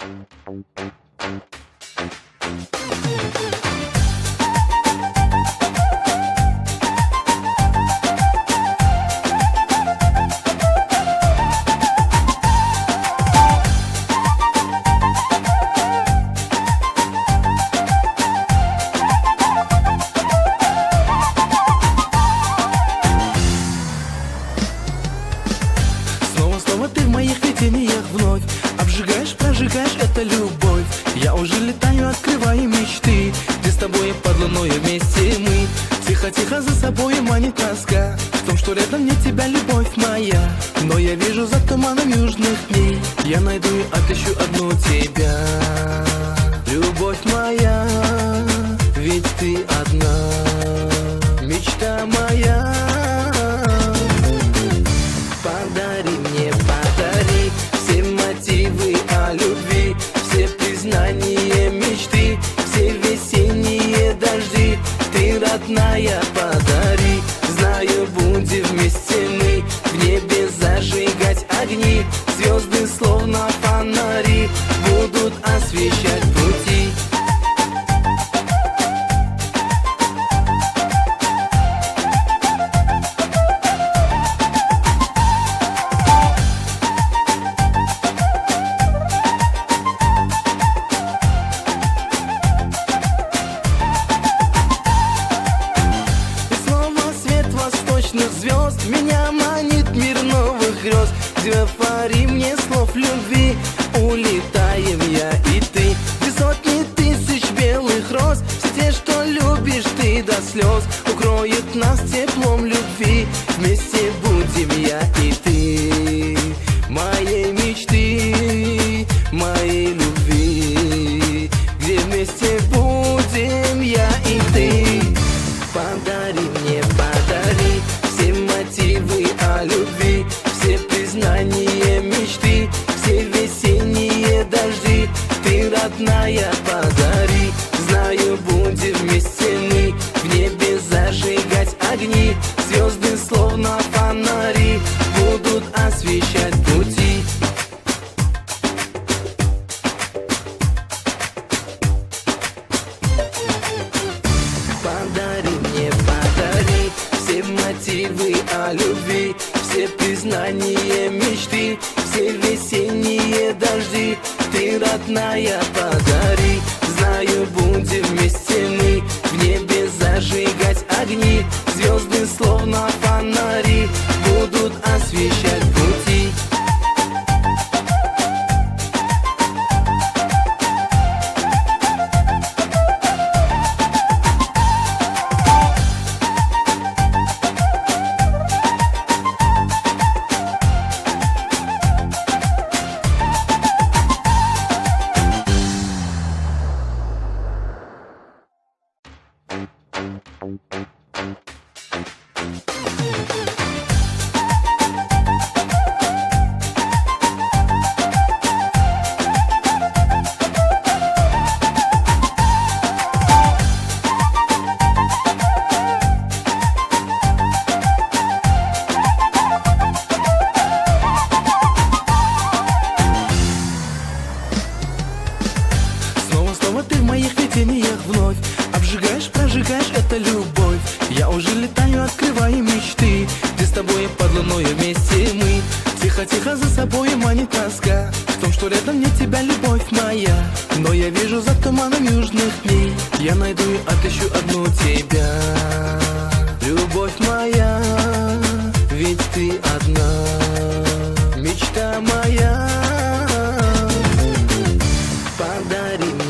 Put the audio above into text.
Снова ты в моих видениях вновь обжигаешь, прожигаешь, это любовь. Я уже летаю, открываю мечты, где с тобой под луной вместе мы. Тихо-тихо за собой манит тоска в том, что рядом нет тебя, любовь моя. Но я вижу за туманом южных дней, я найду и отыщу одну тебя. Любовь моя, ведь ты одна, мечта моя. Подари мне, подари все мотивы о любви, все признания мечты, все весенние дожди. Ты, родная, подари, знаю, будем вместе мы в небе зажигать огни. Звезды, словно фонари, будут освещать пути. Звезд меня манит мир новых грез, где фари мне слов любви. Улетаем я и ты, где сотни тысяч белых роз. Все те, что любишь ты до слез, укроют нас теплом любви. Вместе будем я и ты, моей мечты, моей любви, где вместе будем я и ты. Подари мне, подари все мотивы о любви, все признания мечты, все весенние дожди. Ты, родная, подари, знаю, будем вместе мы в небе зажигать огни. Звезды, словно фонари, будут освещать пути. Подари мне, подари все мотивы о любви, все признания мечты, все весенние дожди. Ты, родная, подари, знаю, будем вместе мы в небе зажигать огни. Звезды, словно фонари, будут освещать пути. Снова ты в моих видениях вновь обжигаешь, прожигаешь, это любовь. Я уже летаю, открываю мечты, где с тобой под луной вместе мы. Тихо-тихо за собой манит тоска в том, что рядом нет тебя, любовь моя. Но я вижу за туманом южных дней, я найду и отыщу одну тебя. Любовь моя, ведь ты одна, мечта моя. Подари мне,